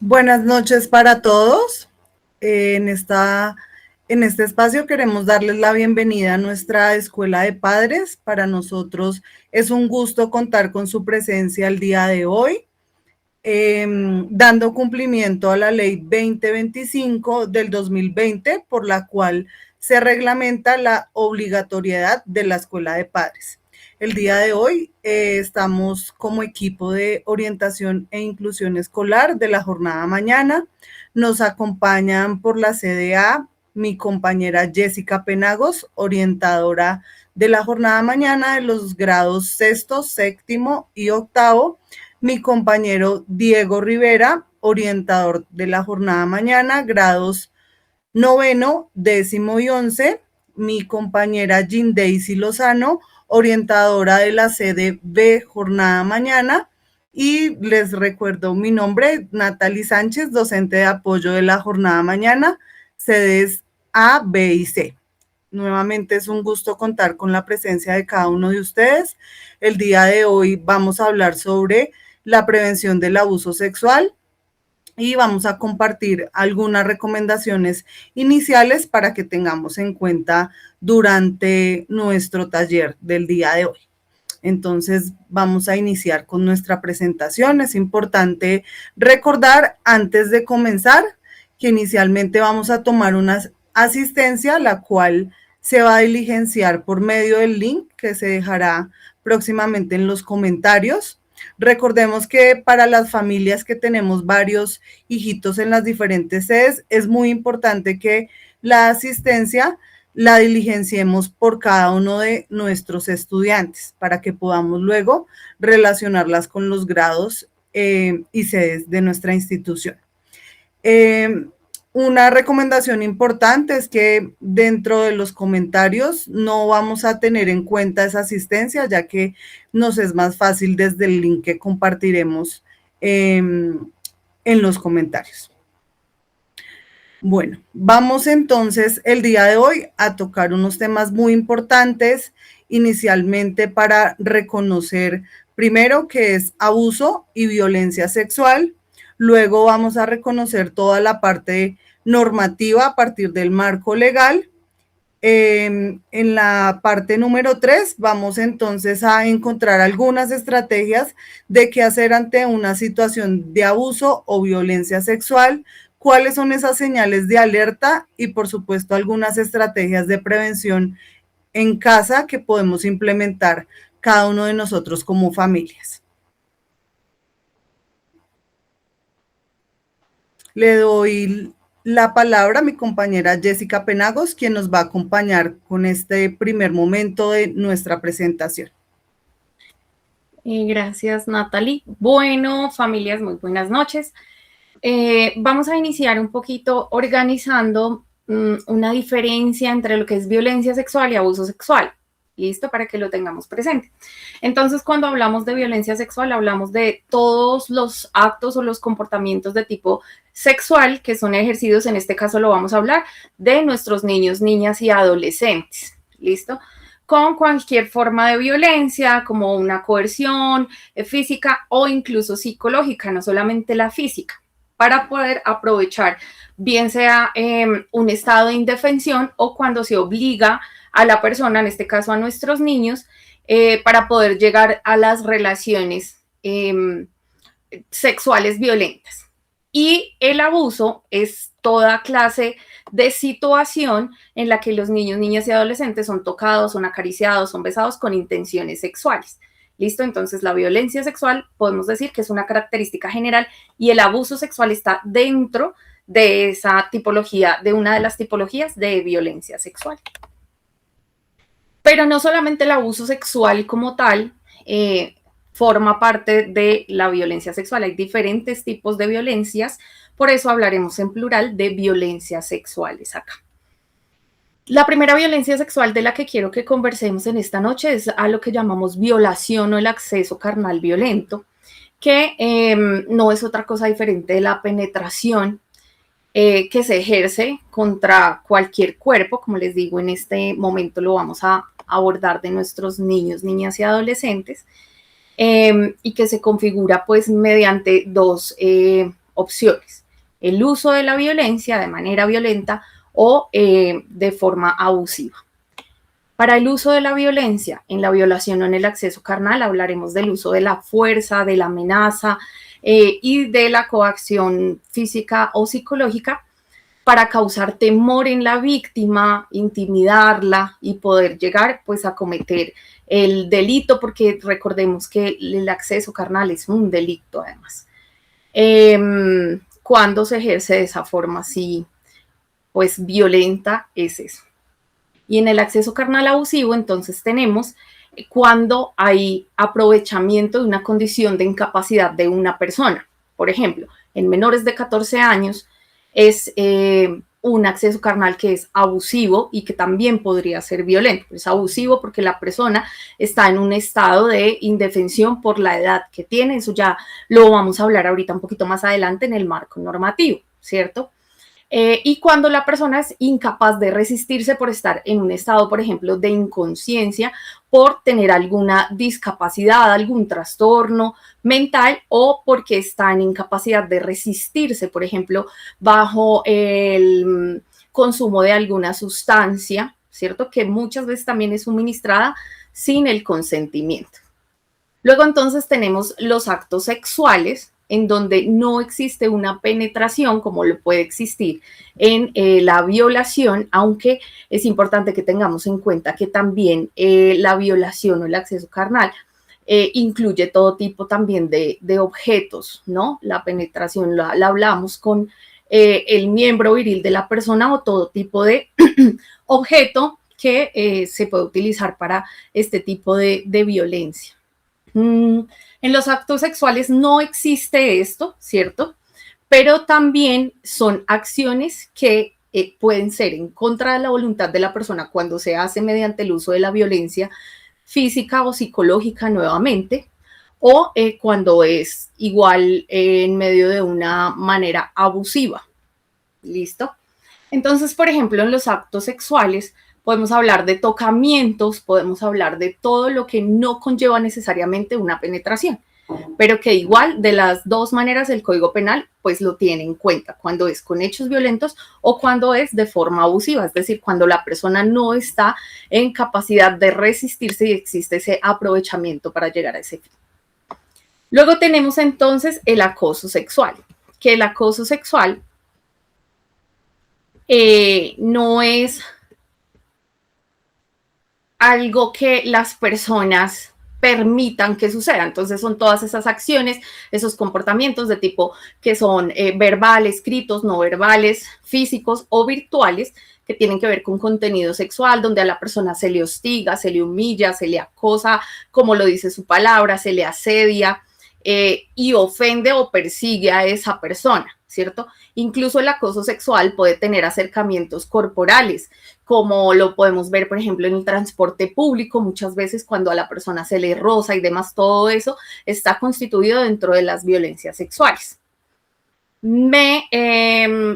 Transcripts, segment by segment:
Buenas noches para todos. En este espacio queremos darles la bienvenida a nuestra Escuela de Padres. Para nosotros es un gusto contar con su presencia el día de hoy, dando cumplimiento a la Ley 2025 del 2020, por la cual se reglamenta la obligatoriedad de la Escuela de Padres. El día de hoy estamos como equipo de orientación e inclusión escolar de la jornada mañana. Nos acompañan por la CDA mi compañera Jessica Penagos, orientadora de la jornada mañana de los grados sexto, séptimo y octavo. Mi compañero Diego Rivera, orientador de la jornada mañana, grados noveno, décimo y once. Mi compañera Jean Daisy Lozano, orientadora de la sede B Jornada Mañana. Y les recuerdo mi nombre, Natalie Sánchez, docente de apoyo de la Jornada Mañana, sedes A, B y C. Nuevamente es un gusto contar con la presencia de cada uno de ustedes. El día de hoy vamos a hablar sobre la prevención del abuso sexual y vamos a compartir algunas recomendaciones iniciales para que tengamos en cuenta durante nuestro taller del día de hoy. Entonces vamos a iniciar con nuestra presentación. Es importante recordar antes de comenzar que inicialmente vamos a tomar una asistencia, la cual se va a diligenciar por medio del link que se dejará próximamente en los comentarios. Recordemos que para las familias que tenemos varios hijitos en las diferentes sedes, es muy importante que la asistencia la diligenciemos por cada uno de nuestros estudiantes para que podamos luego relacionarlas con los grados y sedes de nuestra institución. Una recomendación importante es que dentro de los comentarios no vamos a tener en cuenta esa asistencia, ya que nos es más fácil desde el link que compartiremos en los comentarios. Bueno, vamos entonces el día de hoy a tocar unos temas muy importantes, inicialmente para reconocer primero qué es abuso y violencia sexual. Luego vamos a reconocer toda la parte normativa a partir del marco legal. En la parte número 3 vamos entonces a encontrar algunas estrategias de qué hacer ante una situación de abuso o violencia sexual, cuáles son esas señales de alerta y por supuesto algunas estrategias de prevención en casa que podemos implementar cada uno de nosotros como familias. Le doy la palabra a mi compañera Jessica Penagos, quien nos va a acompañar con este primer momento de nuestra presentación. Gracias, Natalie. Bueno, familias, muy buenas noches. Vamos a iniciar un poquito organizando una diferencia entre lo que es violencia sexual y abuso sexual. ¿Listo? Para que lo tengamos presente. Entonces, cuando hablamos de violencia sexual, hablamos de todos los actos o los comportamientos de tipo sexual que son ejercidos, en este caso lo vamos a hablar, de nuestros niños, niñas y adolescentes. ¿Listo? Con cualquier forma de violencia, como una coerción física o incluso psicológica, no solamente la física, para poder aprovechar, bien sea un estado de indefensión o cuando se obliga a la persona, en este caso a nuestros niños, para poder llegar a las relaciones sexuales violentas. Y el abuso es toda clase de situación en la que los niños, niñas y adolescentes son tocados, son acariciados, son besados con intenciones sexuales. ¿Listo? Entonces, la violencia sexual podemos decir que es una característica general y el abuso sexual está dentro de esa tipología, de una de las tipologías de violencia sexual. Pero no solamente el abuso sexual como tal forma parte de la violencia sexual, hay diferentes tipos de violencias, por eso hablaremos en plural de violencias sexuales acá. La primera violencia sexual de la que quiero que conversemos en esta noche es a lo que llamamos violación o el acceso carnal violento, que no es otra cosa diferente de la penetración que se ejerce contra cualquier cuerpo. Como les digo, en este momento lo vamos a abordar de nuestros niños, niñas y adolescentes, y que se configura pues mediante dos opciones: el uso de la violencia de manera violenta o de forma abusiva. Para el uso de la violencia, en la violación o en el acceso carnal, hablaremos del uso de la fuerza, de la amenaza y de la coacción física o psicológica para causar temor en la víctima, intimidarla y poder llegar pues a cometer el delito, porque recordemos que el acceso carnal es un delito además. Cuando se ejerce de esa forma así, pues violenta, es eso. Y en el acceso carnal abusivo, entonces tenemos cuando hay aprovechamiento de una condición de incapacidad de una persona. Por ejemplo, en menores de 14 años es un acceso carnal que es abusivo y que también podría ser violento. Es abusivo porque la persona está en un estado de indefensión por la edad que tiene. Eso ya lo vamos a hablar ahorita un poquito más adelante en el marco normativo, ¿cierto? Y cuando la persona es incapaz de resistirse por estar en un estado, por ejemplo, de inconsciencia, por tener alguna discapacidad, algún trastorno mental o porque está en incapacidad de resistirse, por ejemplo, bajo el consumo de alguna sustancia, ¿cierto? Que muchas veces también es suministrada sin el consentimiento. Luego entonces tenemos los actos sexuales, en donde no existe una penetración como lo puede existir en la violación, aunque es importante que tengamos en cuenta que también la violación o el acceso carnal incluye todo tipo también de objetos, ¿no? La penetración la hablamos con el miembro viril de la persona o todo tipo de objeto que se puede utilizar para este tipo de violencia. En los actos sexuales no existe esto, ¿cierto? Pero también son acciones que pueden ser en contra de la voluntad de la persona cuando se hace mediante el uso de la violencia física o psicológica nuevamente, o cuando es igual en medio de una manera abusiva. ¿Listo? Entonces, por ejemplo, en los actos sexuales podemos hablar de tocamientos, podemos hablar de todo lo que no conlleva necesariamente una penetración, pero que igual de las dos maneras el Código Penal pues lo tiene en cuenta, cuando es con hechos violentos o cuando es de forma abusiva, es decir, cuando la persona no está en capacidad de resistirse y existe ese aprovechamiento para llegar a ese fin. Luego tenemos entonces el acoso sexual, que el acoso sexual no es algo que las personas permitan que suceda. Entonces son todas esas acciones, esos comportamientos de tipo que son verbales, escritos, no verbales, físicos o virtuales, que tienen que ver con contenido sexual, donde a la persona se le hostiga, se le humilla, se le acosa, como lo dice su palabra, se le asedia y ofende o persigue a esa persona, ¿cierto? Incluso el acoso sexual puede tener acercamientos corporales, como lo podemos ver, por ejemplo, en el transporte público, muchas veces cuando a la persona se le roza y demás, todo eso está constituido dentro de las violencias sexuales. Me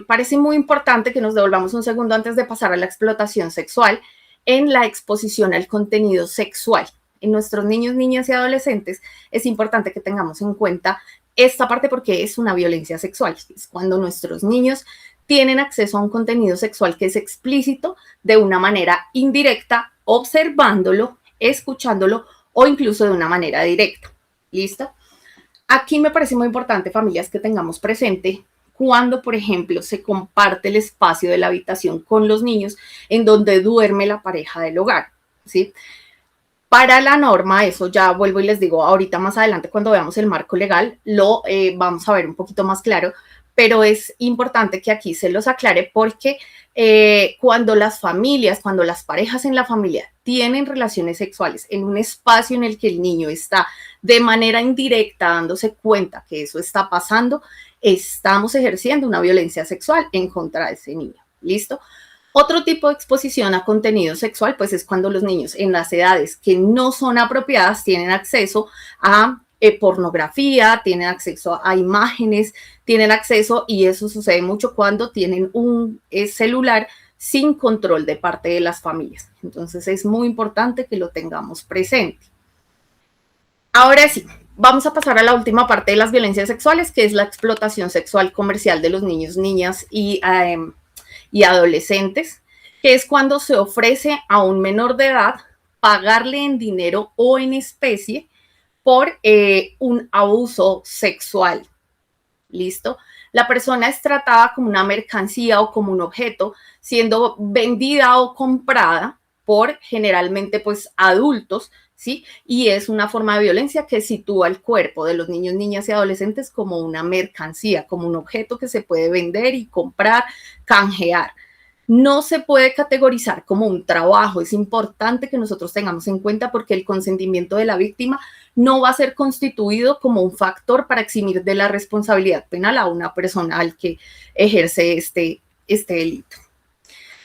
parece muy importante que nos devolvamos un segundo antes de pasar a la explotación sexual en la exposición al contenido sexual. En nuestros niños, niñas y adolescentes es importante que tengamos en cuenta esta parte porque es una violencia sexual. Es cuando nuestros niños tienen acceso a un contenido sexual que es explícito de una manera indirecta, observándolo, escuchándolo o incluso de una manera directa. ¿Listo? Aquí me parece muy importante, familias, que tengamos presente cuando, por ejemplo, se comparte el espacio de la habitación con los niños en donde duerme la pareja del hogar, ¿sí? Para la norma, eso ya vuelvo y les digo, ahorita más adelante cuando veamos el marco legal, lo vamos a ver un poquito más claro, pero es importante que aquí se los aclare porque cuando las familias, cuando las parejas en la familia tienen relaciones sexuales en un espacio en el que el niño está de manera indirecta dándose cuenta que eso está pasando, estamos ejerciendo una violencia sexual en contra de ese niño. ¿Listo? Otro tipo de exposición a contenido sexual, pues es cuando los niños en las edades que no son apropiadas tienen acceso a pornografía, tienen acceso a imágenes, tienen acceso, y eso sucede mucho cuando tienen un celular sin control de parte de las familias. Entonces es muy importante que lo tengamos presente. Ahora sí, Vamos a pasar a la última parte de las violencias sexuales, que es la explotación sexual comercial de los niños, niñas y adolescentes, que es cuando se ofrece a un menor de edad pagarle en dinero o en especie por un abuso sexual. ¿Listo? La persona es tratada como una mercancía o como un objeto, siendo vendida o comprada por generalmente pues adultos, ¿sí? Y es una forma de violencia que sitúa el cuerpo de los niños, niñas y adolescentes como una mercancía, como un objeto que se puede vender y comprar, canjear. No se puede categorizar como un trabajo. Es importante que nosotros tengamos en cuenta porque el consentimiento de la víctima no va a ser constituido como un factor para eximir de la responsabilidad penal a una persona al que ejerce este delito.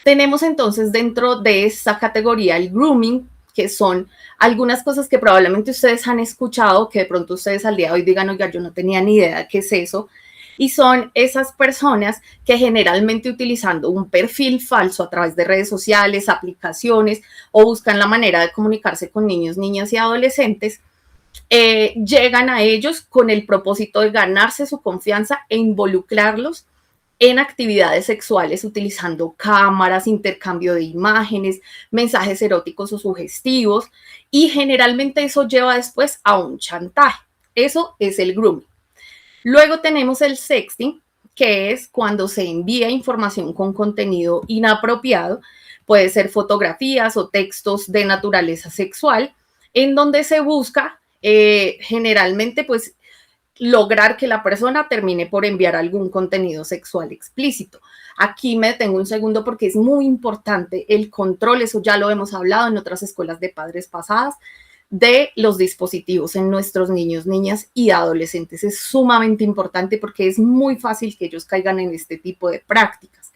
Tenemos entonces dentro de esa categoría el grooming, que son algunas cosas que probablemente ustedes han escuchado, que de pronto ustedes al día de hoy digan, oiga, yo no tenía ni idea de qué es eso, y son esas personas que generalmente utilizando un perfil falso a través de redes sociales, aplicaciones o buscan la manera de comunicarse con niños, niñas y adolescentes, llegan a ellos con el propósito de ganarse su confianza e involucrarlos en actividades sexuales utilizando cámaras, intercambio de imágenes, mensajes eróticos o sugestivos, y generalmente eso lleva después a un chantaje. Eso es el grooming. Luego tenemos el sexting, que es cuando se envía información con contenido inapropiado, puede ser fotografías o textos de naturaleza sexual, en donde se busca generalmente pues lograr que la persona termine por enviar algún contenido sexual explícito. Aquí me detengo un segundo porque es muy importante el control, eso ya lo hemos hablado en otras escuelas de padres pasadas, de los dispositivos en nuestros niños, niñas y adolescentes. Es sumamente importante porque es muy fácil que ellos caigan en este tipo de prácticas.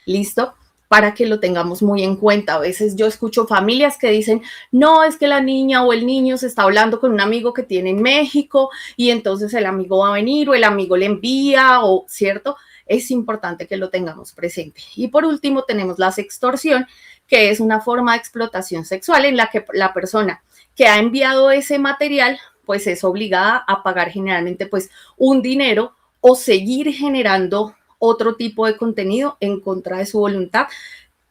¿Listo? Para que lo tengamos muy en cuenta. A veces yo escucho familias que dicen, no, es que la niña o el niño se está hablando con un amigo que tiene en México y entonces el amigo va a venir o el amigo le envía, o cierto, es importante que lo tengamos presente. Y por último tenemos la sextorsión, que es una forma de explotación sexual en la que la persona que ha enviado ese material pues es obligada a pagar generalmente pues un dinero o seguir generando otro tipo de contenido en contra de su voluntad,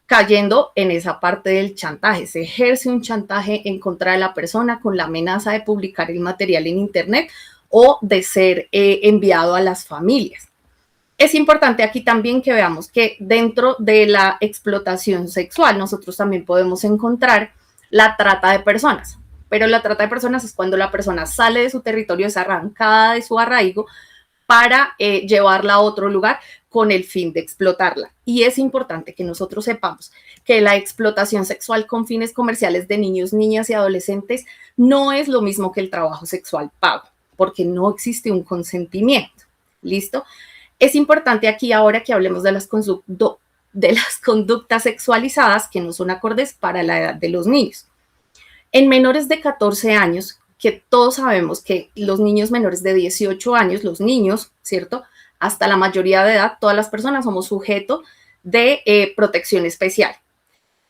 cayendo en esa parte del chantaje. Se ejerce un chantaje en contra de la persona con la amenaza de publicar el material en Internet o de ser enviado a las familias. Es importante aquí también que veamos que dentro de la explotación sexual nosotros también podemos encontrar la trata de personas, pero la trata de personas es cuando la persona sale de su territorio, es arrancada de su arraigo para llevarla a otro lugar con el fin de explotarla. Y es importante que nosotros sepamos que la explotación sexual con fines comerciales de niños, niñas y adolescentes no es lo mismo que el trabajo sexual pago, porque no existe un consentimiento. ¿Listo? Es importante aquí ahora que hablemos de las conductas sexualizadas que no son acordes para la edad de los niños. En menores de 14 años, que todos sabemos que los niños menores de 18 años, los niños, ¿cierto? Hasta la mayoría de edad, todas las personas somos sujetos de protección especial.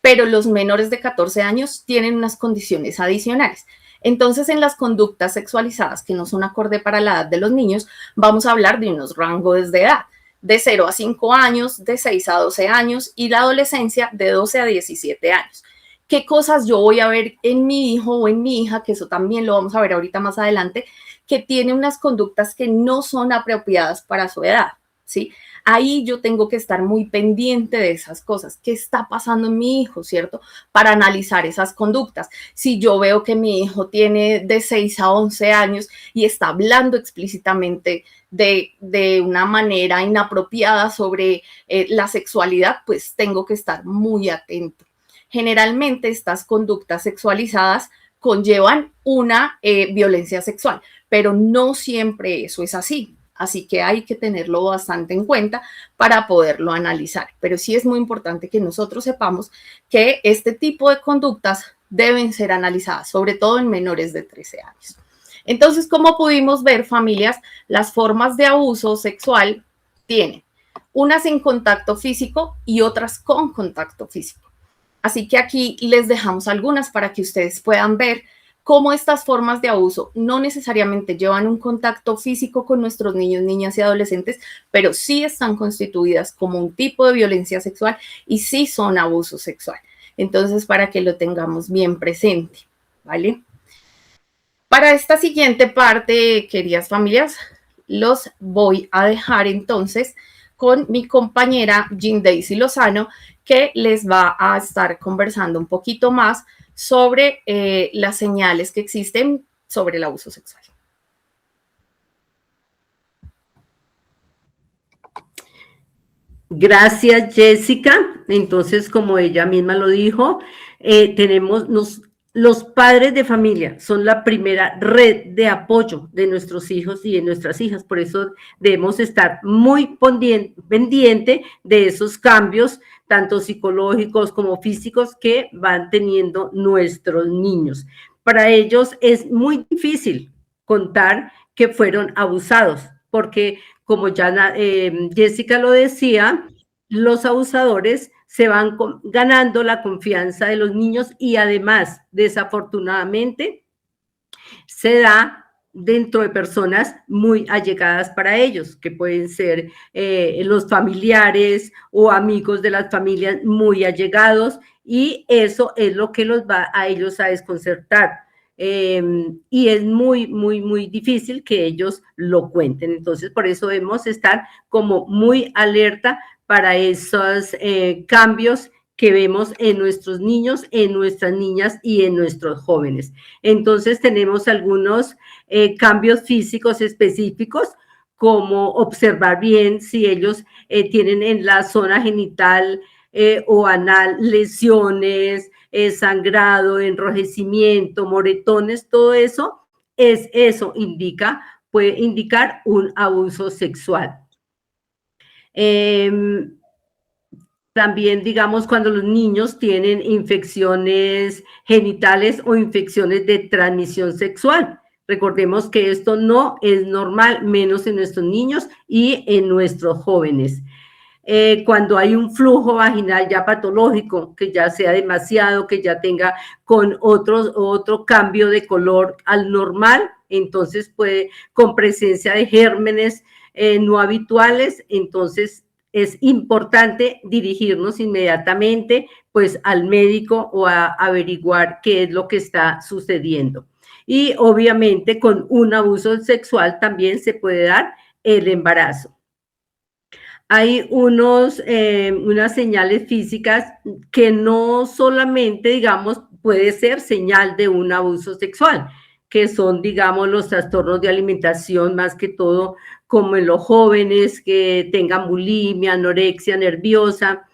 Pero los menores de 14 años tienen unas condiciones adicionales. Entonces, en las conductas sexualizadas que no son acorde para la edad de los niños, vamos a hablar de unos rangos de edad, de 0 a 5 años, de 6 a 12 años y la adolescencia de 12 a 17 años. ¿Qué cosas yo voy a ver en mi hijo o en mi hija, que eso también lo vamos a ver ahorita más adelante, que tiene unas conductas que no son apropiadas para su edad, ¿sí? Ahí yo tengo que estar muy pendiente de esas cosas. ¿Qué está pasando en mi hijo, cierto? Para analizar esas conductas. Si yo veo que mi hijo tiene de 6 a 11 años y está hablando explícitamente de una manera inapropiada sobre la sexualidad, pues tengo que estar muy atento. Generalmente estas conductas sexualizadas conllevan una violencia sexual, pero no siempre eso es así. Así que hay que tenerlo bastante en cuenta para poderlo analizar. Pero sí es muy importante que nosotros sepamos que este tipo de conductas deben ser analizadas, sobre todo en menores de 13 años. Entonces, como pudimos ver, familias, las formas de abuso sexual tienen unas sin contacto físico y otras con contacto físico. Así que aquí les dejamos algunas para que ustedes puedan ver cómo estas formas de abuso no necesariamente llevan un contacto físico con nuestros niños, niñas y adolescentes, pero sí están constituidas como un tipo de violencia sexual y sí son abuso sexual. Entonces, para que lo tengamos bien presente, ¿vale? Para esta siguiente parte, queridas familias, los voy a dejar entonces con mi compañera Jean Daisy Lozano, que les va a estar conversando un poquito más sobre las señales que existen sobre el abuso sexual. Gracias, Jessica. Entonces, como ella misma lo dijo, los padres de familia son la primera red de apoyo de nuestros hijos y de nuestras hijas. Por eso debemos estar muy pendiente de esos cambios, tanto psicológicos como físicos, que van teniendo nuestros niños. Para ellos es muy difícil contar que fueron abusados, porque como ya Jessica lo decía, los abusadores se van ganando la confianza de los niños y además, desafortunadamente, se da dentro de personas muy allegadas para ellos, que pueden ser los familiares o amigos de las familias muy allegados, y eso es lo que los va a ellos a desconcertar. Y es muy difícil que ellos lo cuenten. Entonces, por eso debemos estar como muy alerta para esos cambios que vemos en nuestros niños, en nuestras niñas y en nuestros jóvenes. Entonces, tenemos algunos cambios físicos específicos, como observar bien si ellos tienen en la zona genital o anal lesiones, sangrado, enrojecimiento, moretones, todo eso, puede indicar un abuso sexual. También, digamos, cuando los niños tienen infecciones genitales o infecciones de transmisión sexual. Recordemos que esto no es normal, menos en nuestros niños y en nuestros jóvenes. Cuando hay un flujo vaginal ya patológico, que ya sea demasiado, que ya tenga con otro cambio de color al normal, entonces con presencia de gérmenes no habituales, entonces es importante dirigirnos inmediatamente pues al médico o a averiguar qué es lo que está sucediendo. Y obviamente con un abuso sexual también se puede dar el embarazo. Hay unas señales físicas que no solamente, digamos, puede ser señal de un abuso sexual, que son, digamos, los trastornos de alimentación, más que todo, como en los jóvenes que tengan bulimia, anorexia nerviosa.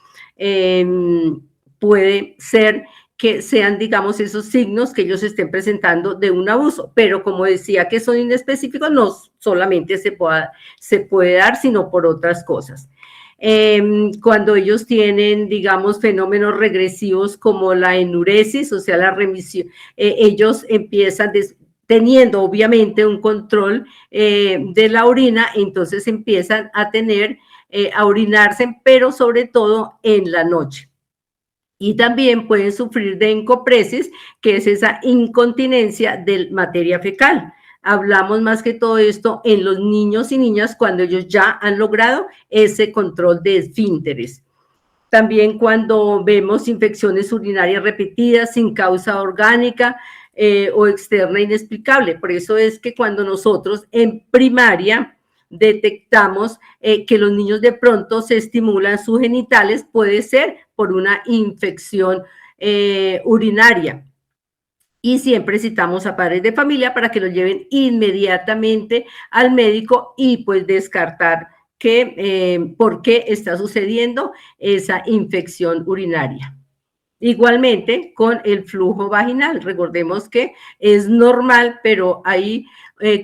Puede ser que sean, digamos, esos signos que ellos estén presentando de un abuso, pero como decía que son inespecíficos, no solamente se puede dar, sino por otras cosas. Cuando ellos tienen, digamos, fenómenos regresivos como la enuresis, o sea, la remisión, ellos empiezan teniendo obviamente un control de la orina, entonces empiezan a orinarse, pero sobre todo en la noche. Y también pueden sufrir de encopresis, que es esa incontinencia de materia fecal. Hablamos más que todo esto en los niños y niñas cuando ellos ya han logrado ese control de esfínteres. También cuando vemos infecciones urinarias repetidas sin causa orgánica o externa inexplicable. Por eso es que cuando nosotros en primaria detectamos que los niños de pronto se estimulan sus genitales, puede ser por una infección urinaria. Y siempre citamos a padres de familia para que los lleven inmediatamente al médico y pues descartar por qué está sucediendo esa infección urinaria. Igualmente con el flujo vaginal, recordemos que es normal, pero ahí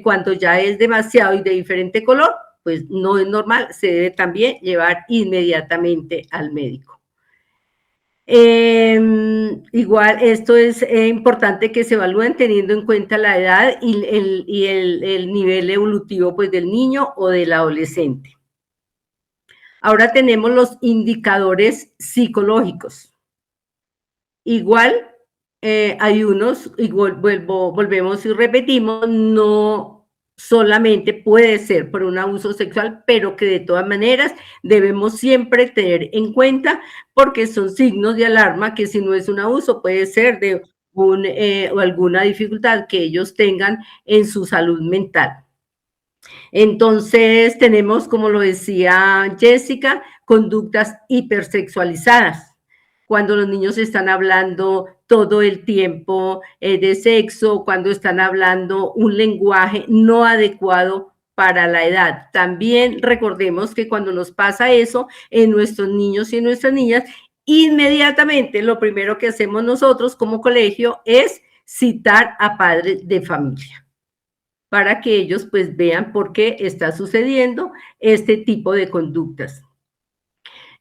cuando ya es demasiado y de diferente color, pues no es normal, se debe también llevar inmediatamente al médico. Igual esto es importante que se evalúen teniendo en cuenta la edad y el nivel evolutivo pues del niño o del adolescente. Ahora tenemos los indicadores psicológicos. Igual hay unos, y volvemos y repetimos, no solamente puede ser por un abuso sexual, pero que de todas maneras debemos siempre tener en cuenta porque son signos de alarma que si no es un abuso puede ser de o alguna dificultad que ellos tengan en su salud mental. Entonces tenemos, como lo decía Jessica, conductas hipersexualizadas. Cuando los niños están hablando todo el tiempo de sexo, cuando están hablando un lenguaje no adecuado para la edad. También recordemos que cuando nos pasa eso en nuestros niños y en nuestras niñas, inmediatamente lo primero que hacemos nosotros como colegio es citar a padres de familia para que ellos pues vean por qué está sucediendo este tipo de conductas.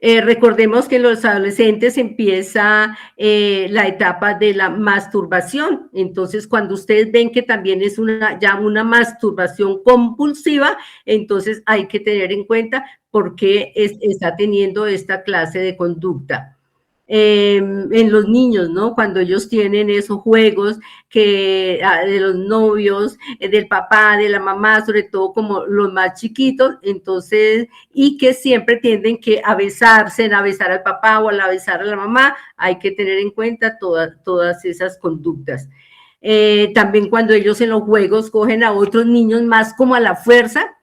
Recordemos que en los adolescentes empieza la etapa de la masturbación. Entonces, cuando ustedes ven que también es ya una masturbación compulsiva, entonces hay que tener en cuenta por qué está teniendo esta clase de conducta. En los niños, ¿no? Cuando ellos tienen esos juegos de los novios, del papá, de la mamá, sobre todo como los más chiquitos, entonces, y que siempre tienden que a besarse, a besar al papá o a besar a la mamá, hay que tener en cuenta todas esas conductas. También cuando ellos en los juegos cogen a otros niños más como a la fuerza,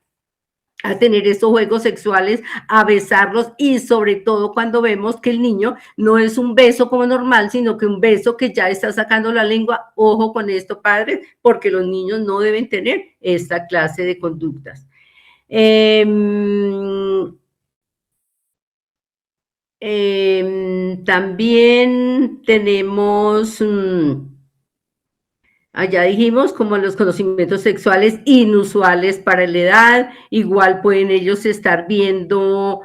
a tener esos juegos sexuales, a besarlos y sobre todo cuando vemos que el niño no es un beso como normal, sino que un beso que ya está sacando la lengua. Ojo con esto, padres, porque los niños no deben tener esta clase de conductas. También tenemos... Allá dijimos como los conocimientos sexuales inusuales para la edad, igual pueden ellos estar viendo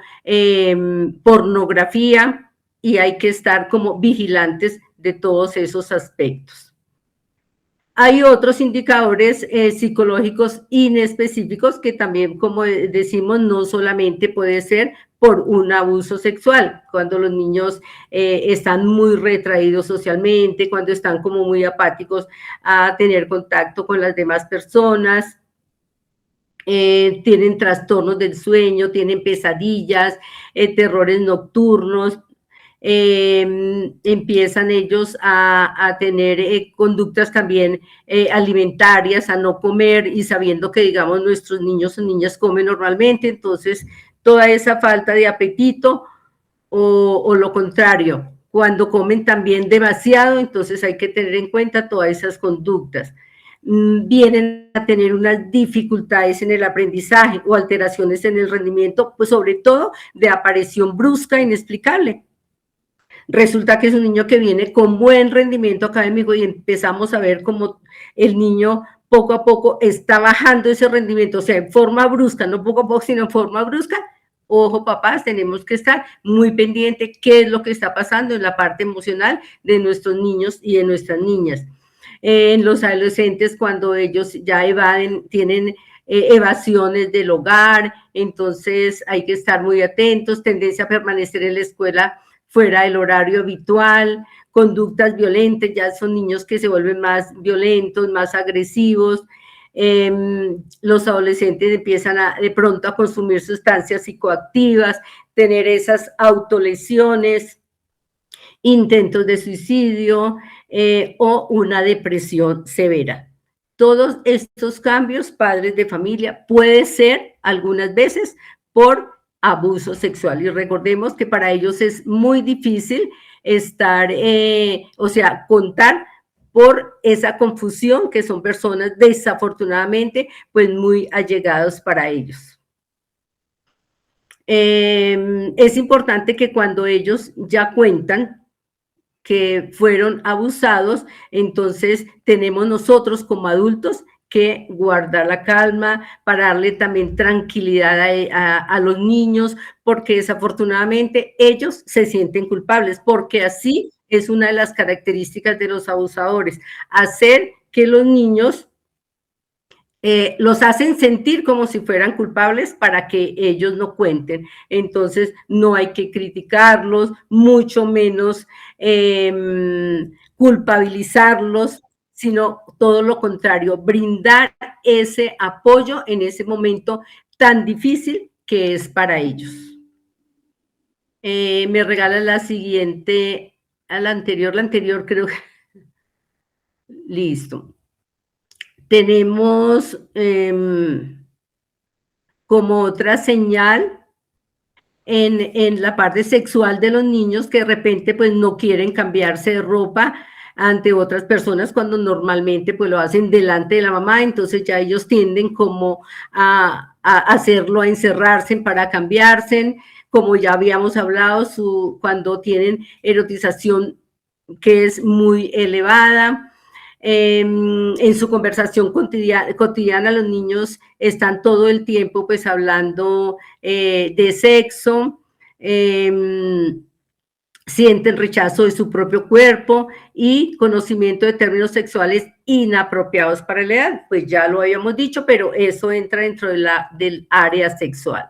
pornografía y hay que estar como vigilantes de todos esos aspectos. Hay otros indicadores psicológicos inespecíficos que también, como decimos, no solamente puede ser por un abuso sexual, cuando los niños están muy retraídos socialmente, cuando están como muy apáticos a tener contacto con las demás personas, tienen trastornos del sueño, tienen pesadillas, terrores nocturnos, empiezan ellos a tener conductas también alimentarias, a no comer y sabiendo que, digamos, nuestros niños o niñas comen normalmente, entonces toda esa falta de apetito o lo contrario, cuando comen también demasiado, entonces hay que tener en cuenta todas esas conductas. Vienen a tener unas dificultades en el aprendizaje o alteraciones en el rendimiento, pues sobre todo de aparición brusca e inexplicable. Resulta que es un niño que viene con buen rendimiento académico y empezamos a ver cómo el niño poco a poco está bajando ese rendimiento, o sea, en forma brusca, no poco a poco, sino en forma brusca. Ojo, papás, tenemos que estar muy pendientes qué es lo que está pasando en la parte emocional de nuestros niños y de nuestras niñas. En los adolescentes, cuando ellos ya evaden, tienen evasiones del hogar, entonces hay que estar muy atentos, tendencia a permanecer en la escuela fuera del horario habitual, conductas violentas, ya son niños que se vuelven más violentos, más agresivos. Los adolescentes empiezan de pronto a consumir sustancias psicoactivas, tener esas autolesiones, intentos de suicidio o una depresión severa. Todos estos cambios, padres de familia, puede ser algunas veces por abuso sexual. Y recordemos que para ellos es muy difícil estar, o sea, contar por esa confusión que son personas desafortunadamente pues muy allegados para ellos. Es importante que cuando ellos ya cuentan que fueron abusados, entonces tenemos nosotros como adultos que guardar la calma, para darle también tranquilidad a los niños, porque desafortunadamente ellos se sienten culpables, porque así es una de las características de los abusadores, hacer que los niños los hacen sentir como si fueran culpables para que ellos no cuenten. Entonces, no hay que criticarlos, mucho menos culpabilizarlos, sino todo lo contrario, brindar ese apoyo en ese momento tan difícil que es para ellos. Me regala la siguiente, la anterior creo que, listo. Tenemos como otra señal en la parte sexual de los niños que de repente pues no quieren cambiarse de ropa ante otras personas cuando normalmente pues lo hacen delante de la mamá, entonces ya ellos tienden como a hacerlo, a encerrarse para cambiarse, como ya habíamos hablado, cuando tienen erotización que es muy elevada. En su conversación cotidiana los niños están todo el tiempo pues hablando de sexo, sienten rechazo de su propio cuerpo y conocimiento de términos sexuales inapropiados para la edad, pues ya lo habíamos dicho, pero eso entra dentro del área sexual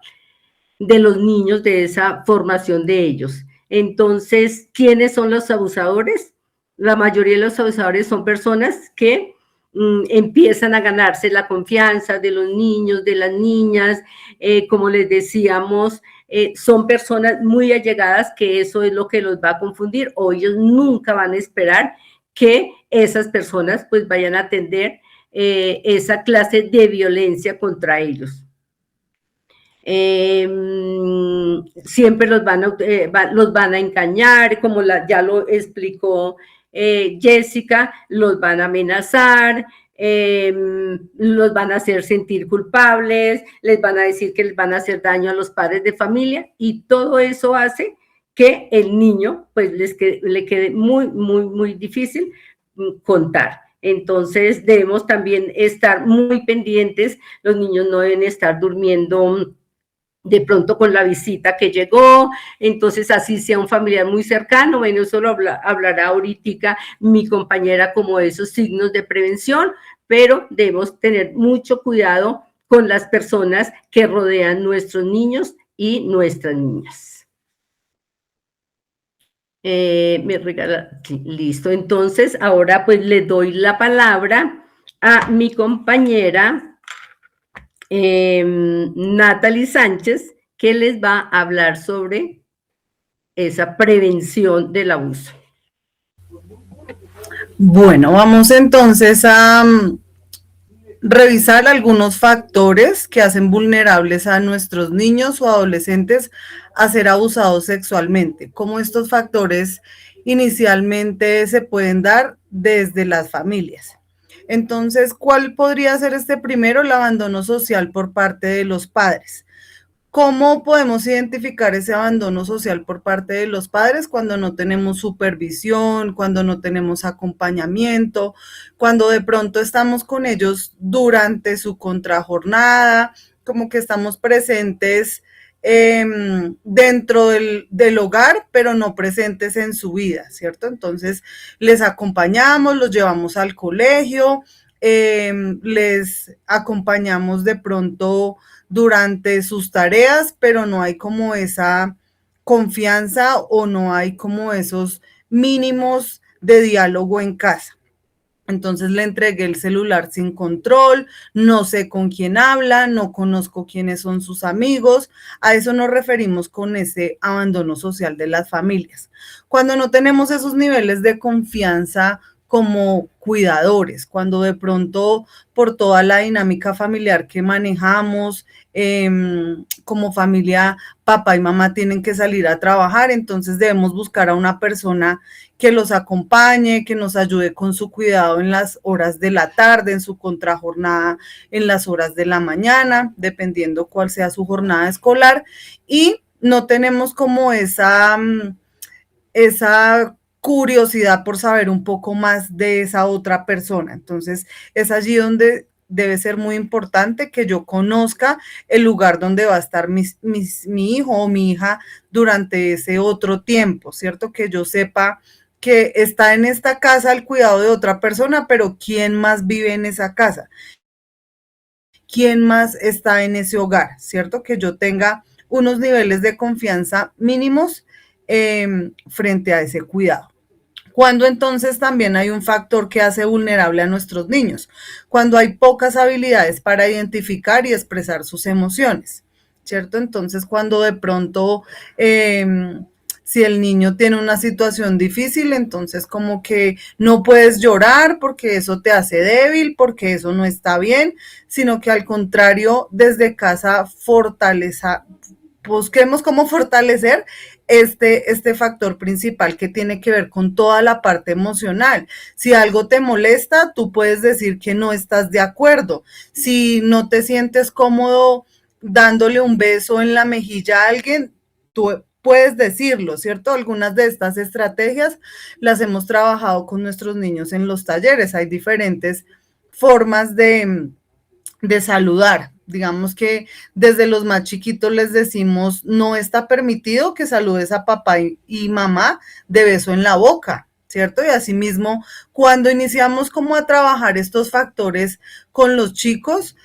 de los niños, de esa formación de ellos. Entonces, ¿quiénes son los abusadores? La mayoría de los abusadores son personas que empiezan a ganarse la confianza de los niños, de las niñas, como les decíamos, son personas muy allegadas que eso es lo que los va a confundir, o ellos nunca van a esperar que esas personas pues vayan a atender esa clase de violencia contra ellos. Siempre los van a engañar, como ya lo explicó Jessica, los van a amenazar, los van a hacer sentir culpables, les van a decir que les van a hacer daño a los padres de familia, y todo eso hace que el niño pues le quede muy, muy, muy difícil contar. Entonces debemos también estar muy pendientes, los niños no deben estar durmiendo de pronto con la visita que llegó, entonces así sea un familiar muy cercano, bueno, eso lo hablará ahorita mi compañera como esos signos de prevención, pero debemos tener mucho cuidado con las personas que rodean nuestros niños y nuestras niñas. Me regala, sí, listo, entonces ahora pues le doy la palabra a mi compañera Natalie Sánchez, que les va a hablar sobre esa prevención del abuso. Bueno, vamos entonces a revisar algunos factores que hacen vulnerables a nuestros niños o adolescentes a ser abusados sexualmente. Cómo estos factores inicialmente se pueden dar desde las familias. Entonces, ¿cuál podría ser este primero? El abandono social por parte de los padres. ¿Cómo podemos identificar ese abandono social por parte de los padres? Cuando no tenemos supervisión, cuando no tenemos acompañamiento, cuando de pronto estamos con ellos durante su contrajornada, como que estamos presentes dentro del hogar, pero no presentes en su vida, ¿cierto? Entonces, les acompañamos, los llevamos al colegio, les acompañamos de pronto durante sus tareas, pero no hay como esa confianza o no hay como esos mínimos de diálogo en casa. Entonces le entregué el celular sin control, no sé con quién habla, no conozco quiénes son sus amigos. A eso nos referimos con ese abandono social de las familias. Cuando no tenemos esos niveles de confianza como cuidadores, cuando de pronto por toda la dinámica familiar que manejamos, como familia, papá y mamá tienen que salir a trabajar, entonces debemos buscar a una persona que los acompañe, que nos ayude con su cuidado en las horas de la tarde, en su contrajornada, en las horas de la mañana, dependiendo cuál sea su jornada escolar, y no tenemos como esa curiosidad por saber un poco más de esa otra persona. Entonces, es allí donde debe ser muy importante que yo conozca el lugar donde va a estar mi hijo o mi hija durante ese otro tiempo, ¿cierto? Que yo sepa que está en esta casa al cuidado de otra persona, pero ¿quién más vive en esa casa? ¿Quién más está en ese hogar? ¿Cierto? Que yo tenga unos niveles de confianza mínimos frente a ese cuidado. Cuando entonces también hay un factor que hace vulnerable a nuestros niños, cuando hay pocas habilidades para identificar y expresar sus emociones, ¿cierto? Entonces cuando de pronto, si el niño tiene una situación difícil, entonces como que no puedes llorar porque eso te hace débil, porque eso no está bien, sino que al contrario, desde casa busquemos cómo fortalecer este factor principal que tiene que ver con toda la parte emocional. Si algo te molesta, tú puedes decir que no estás de acuerdo. Si no te sientes cómodo dándole un beso en la mejilla a alguien, tú puedes decirlo, ¿cierto? Algunas de estas estrategias las hemos trabajado con nuestros niños en los talleres. Hay diferentes formas de saludar. Digamos que desde los más chiquitos les decimos, no está permitido que saludes a papá y mamá de beso en la boca, ¿cierto? Y asimismo, cuando iniciamos como a trabajar estos factores con los chicos,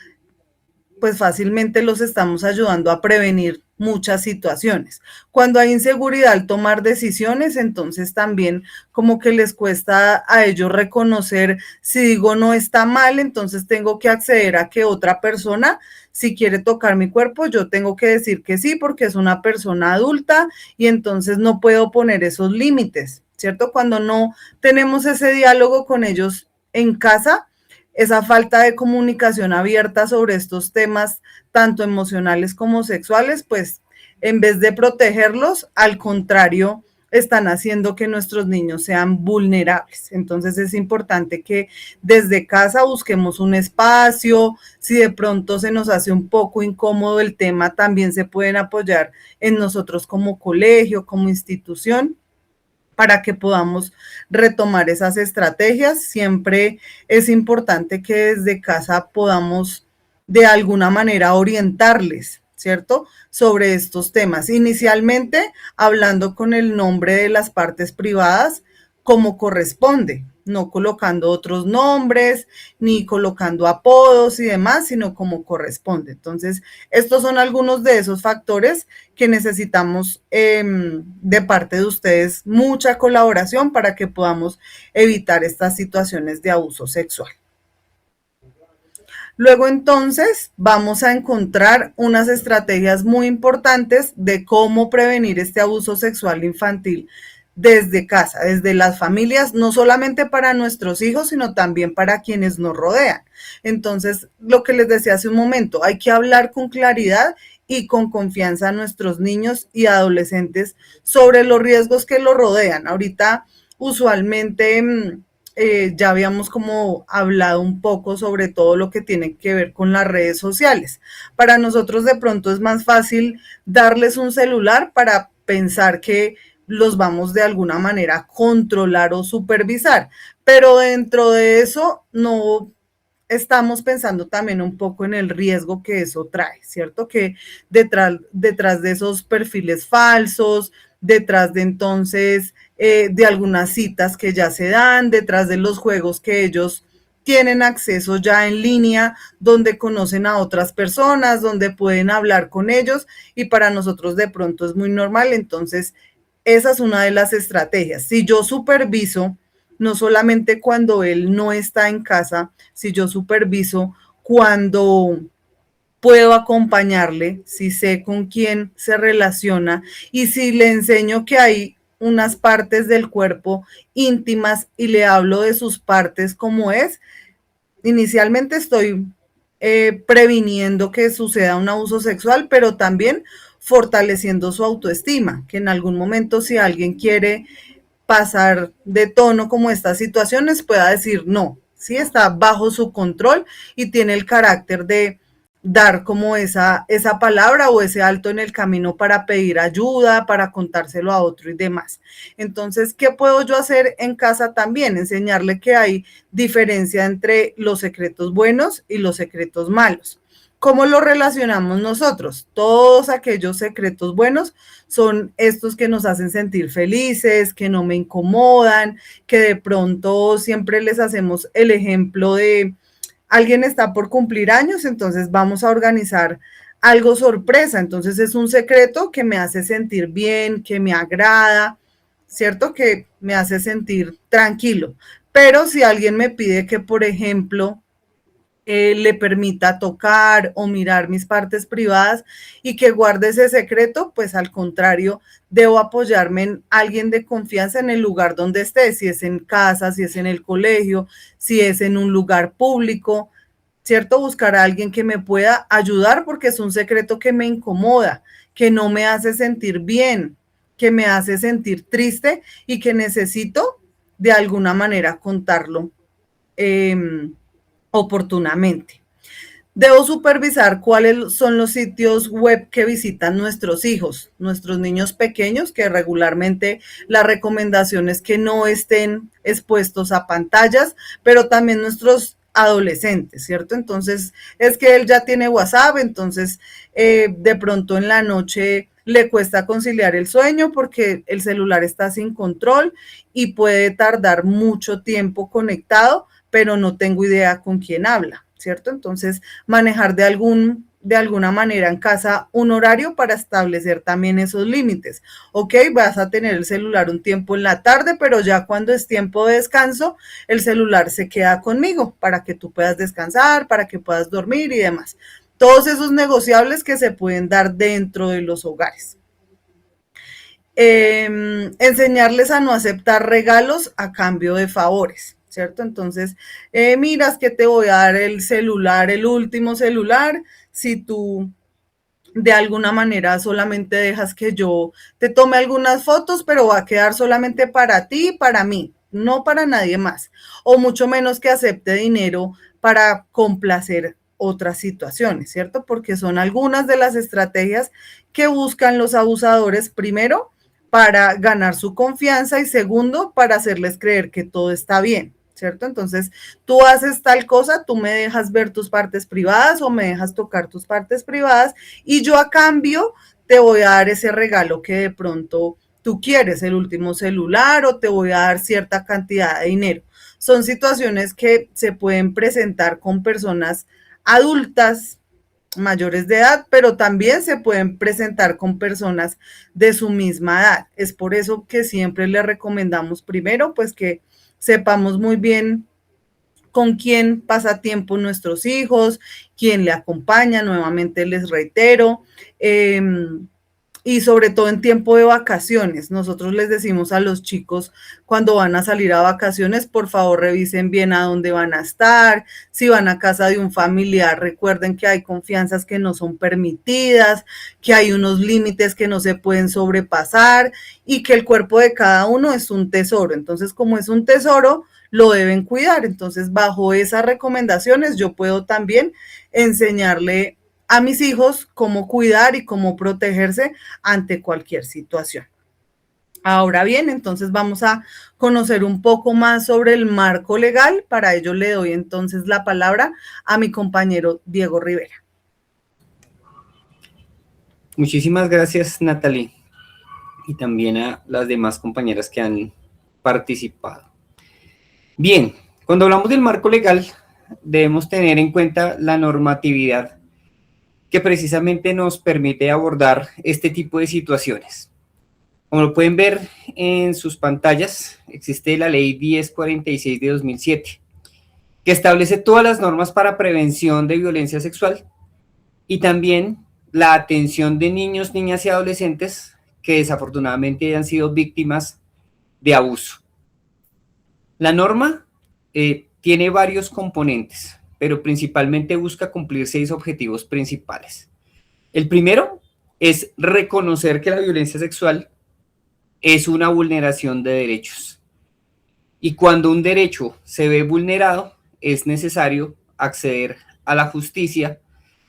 pues fácilmente los estamos ayudando a prevenir muchas situaciones. Cuando hay inseguridad al tomar decisiones, entonces también como que les cuesta a ellos reconocer, si digo no está mal, entonces tengo que acceder a que otra persona, si quiere tocar mi cuerpo, yo tengo que decir que sí, porque es una persona adulta y entonces no puedo poner esos límites, ¿cierto? Cuando no tenemos ese diálogo con ellos en casa, esa falta de comunicación abierta sobre estos temas, tanto emocionales como sexuales, pues en vez de protegerlos, al contrario, están haciendo que nuestros niños sean vulnerables. Entonces es importante que desde casa busquemos un espacio. Si de pronto se nos hace un poco incómodo el tema, también se pueden apoyar en nosotros como colegio, como institución, para que podamos retomar esas estrategias. Siempre es importante que desde casa podamos de alguna manera orientarles, ¿cierto? Sobre estos temas. Inicialmente, hablando con el nombre de las partes privadas como corresponde, no colocando otros nombres, ni colocando apodos y demás, sino como corresponde. Entonces, estos son algunos de esos factores que necesitamos de parte de ustedes, mucha colaboración para que podamos evitar estas situaciones de abuso sexual. Luego entonces vamos a encontrar unas estrategias muy importantes de cómo prevenir este abuso sexual infantil desde casa, desde las familias, no solamente para nuestros hijos, sino también para quienes nos rodean. Entonces, lo que les decía hace un momento, hay que hablar con claridad y con confianza a nuestros niños y adolescentes sobre los riesgos que los rodean. Ahorita, usualmente, ya habíamos como hablado un poco sobre todo lo que tiene que ver con las redes sociales. Para nosotros de pronto es más fácil darles un celular para pensar que los vamos de alguna manera a controlar o supervisar, pero dentro de eso no estamos pensando también un poco en el riesgo que eso trae, ¿cierto? Que detrás de esos perfiles falsos, detrás de entonces de algunas citas que ya se dan, detrás de los juegos que ellos tienen acceso ya en línea, donde conocen a otras personas, donde pueden hablar con ellos y para nosotros de pronto es muy normal. Entonces, esa es una de las estrategias. Si yo superviso, no solamente cuando él no está en casa, si yo superviso cuando puedo acompañarle, si sé con quién se relaciona y si le enseño que hay unas partes del cuerpo íntimas y le hablo de sus partes como es, inicialmente estoy previniendo que suceda un abuso sexual, pero también fortaleciendo su autoestima, que en algún momento si alguien quiere pasar de tono como estas situaciones pueda decir no, sí está bajo su control y tiene el carácter de dar como esa palabra o ese alto en el camino para pedir ayuda, para contárselo a otro y demás. Entonces, ¿qué puedo yo hacer en casa también? Enseñarle que hay diferencia entre los secretos buenos y los secretos malos. ¿Cómo lo relacionamos nosotros? Todos aquellos secretos buenos son estos que nos hacen sentir felices, que no me incomodan, que de pronto siempre les hacemos el ejemplo de alguien está por cumplir años, entonces vamos a organizar algo sorpresa. Entonces es un secreto que me hace sentir bien, que me agrada ¿cierto? Que me hace sentir tranquilo. Pero si alguien me pide que, por ejemplo, le permita tocar o mirar mis partes privadas y que guarde ese secreto, pues al contrario, debo apoyarme en alguien de confianza en el lugar donde esté, si es en casa, si es en el colegio, si es en un lugar público, ¿cierto? Buscar a alguien que me pueda ayudar porque es un secreto que me incomoda, que no me hace sentir bien, que me hace sentir triste y que necesito de alguna manera contarlo oportunamente. Debo supervisar cuáles son los sitios web que visitan nuestros hijos, nuestros niños pequeños, que regularmente la recomendación es que no estén expuestos a pantallas, pero también nuestros adolescentes, ¿cierto? Entonces, es que él ya tiene WhatsApp, entonces de pronto en la noche le cuesta conciliar el sueño porque el celular está sin control y puede tardar mucho tiempo conectado, pero no tengo idea con quién habla, ¿cierto? Entonces, manejar de alguna manera en casa un horario para establecer también esos límites. Ok, vas a tener el celular un tiempo en la tarde, pero ya cuando es tiempo de descanso, el celular se queda conmigo para que tú puedas descansar, para que puedas dormir y demás. Todos esos negociables que se pueden dar dentro de los hogares. Enseñarles a no aceptar regalos a cambio de favores, ¿cierto? Entonces, miras que te voy a dar el celular, el último celular, si tú de alguna manera solamente dejas que yo te tome algunas fotos, pero va a quedar solamente para ti y para mí, no para nadie más, o mucho menos que acepte dinero para complacer otras situaciones, ¿cierto? Porque son algunas de las estrategias que buscan los abusadores, primero, para ganar su confianza y segundo, para hacerles creer que todo está bien, ¿cierto? Entonces, tú haces tal cosa, tú me dejas ver tus partes privadas o me dejas tocar tus partes privadas y yo a cambio te voy a dar ese regalo que de pronto tú quieres, el último celular o te voy a dar cierta cantidad de dinero. Son situaciones que se pueden presentar con personas adultas, mayores de edad, pero también se pueden presentar con personas de su misma edad. Es por eso que siempre le recomendamos primero, pues que sepamos muy bien con quién pasa tiempo nuestros hijos, quién le acompaña, nuevamente les reitero, y sobre todo en tiempo de vacaciones. Nosotros les decimos a los chicos cuando van a salir a vacaciones, por favor revisen bien a dónde van a estar, si van a casa de un familiar, recuerden que hay confianzas que no son permitidas, que hay unos límites que no se pueden sobrepasar y que el cuerpo de cada uno es un tesoro. Entonces, como es un tesoro, lo deben cuidar. Entonces, bajo esas recomendaciones, yo puedo también enseñarle a mis hijos cómo cuidar y cómo protegerse ante cualquier situación. Ahora bien, entonces vamos a conocer un poco más sobre el marco legal. Para ello le doy entonces la palabra a mi compañero Diego Rivera. Muchísimas gracias, Natalie, y también a las demás compañeras que han participado. Bien, cuando hablamos del marco legal, debemos tener en cuenta la normatividad que precisamente nos permite abordar este tipo de situaciones. Como lo pueden ver en sus pantallas, existe la Ley 1046 de 2007, que establece todas las normas para prevención de violencia sexual y también la atención de niños, niñas y adolescentes que desafortunadamente han sido víctimas de abuso. La norma tiene varios componentes, pero principalmente busca cumplir 6 objetivos principales. El primero es reconocer que la violencia sexual es una vulneración de derechos. Y cuando un derecho se ve vulnerado, es necesario acceder a la justicia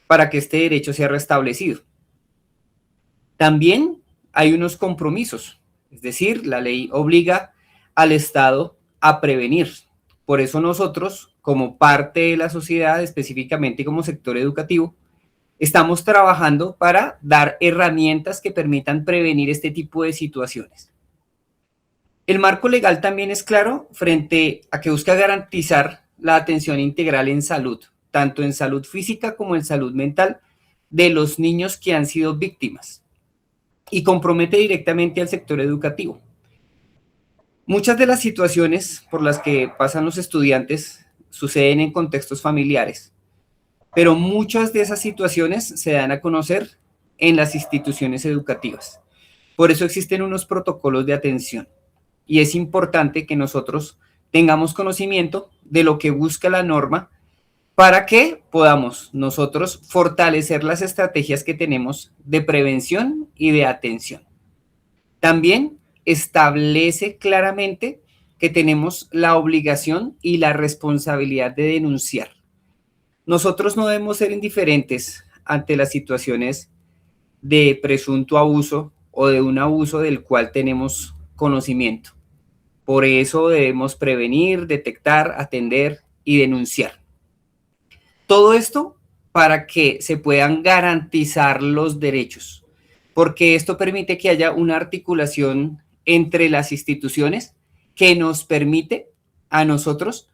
para que este derecho sea restablecido. También hay unos compromisos, es decir, la ley obliga al Estado a prevenir. Por eso nosotros, como parte de la sociedad, específicamente como sector educativo, estamos trabajando para dar herramientas que permitan prevenir este tipo de situaciones. El marco legal también es claro frente a que busca garantizar la atención integral en salud, tanto en salud física como en salud mental, de los niños que han sido víctimas y compromete directamente al sector educativo. Muchas de las situaciones por las que pasan los estudiantes suceden en contextos familiares, pero muchas de esas situaciones se dan a conocer en las instituciones educativas. Por eso existen unos protocolos de atención y es importante que nosotros tengamos conocimiento de lo que busca la norma para que podamos nosotros fortalecer las estrategias que tenemos de prevención y de atención. También establece claramente que tenemos la obligación y la responsabilidad de denunciar. Nosotros no debemos ser indiferentes ante las situaciones de presunto abuso o de un abuso del cual tenemos conocimiento. Por eso debemos prevenir, detectar, atender y denunciar. Todo esto para que se puedan garantizar los derechos, porque esto permite que haya una articulación entre las instituciones que nos permite a nosotros